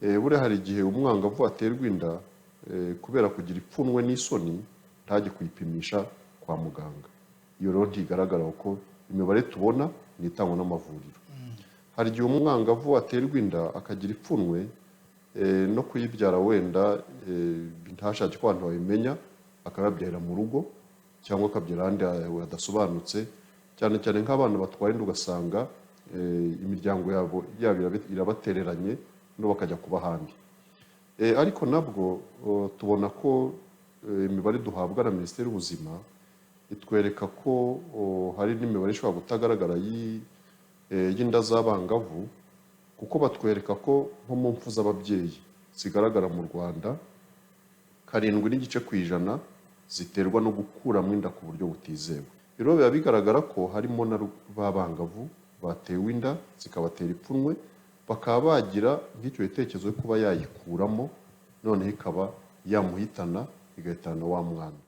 buriya hari igihe umwangavu aterwa inda kubera kugira ipfunwe n'isoni ntajye kuyipimisha kwa muganga. Iyo rero ntigaragara ko imibare tubona ni itangwa n'amavuriro. Hari igihe umwangavu aterwa inda akagira ipfunwe no kuyibyara wenda ntashake ko abantu babimenya, akababyarira mu rugo cyangwa akabyara ahandi hadasobanutse, cyane cyane nk'abana batwara inda ugasanga imiryango yabo irabatereranye no bakajya kuba ahandi. Ariko nabwo tubona ko imibare duhabwa na Minisiteri y'Ubuzima itwereka ko hari n'imibare ishobora kutagaragara y'inda z'abangavu, kuko batwereka ko nko mu mfu z'ababyeyi zigaragara mu Rwanda 7.9% ziterwa no gukuramo inda ku buryo butizewe. Rero biba bigaragara ko harimo na b'abangavu batewe inda zikabatera ipfunwe, bakaba bagira nk'icyo gitekerezo cyo kuba yayikuramo, noneho ikaba yamuhitana igahitana wa mwana.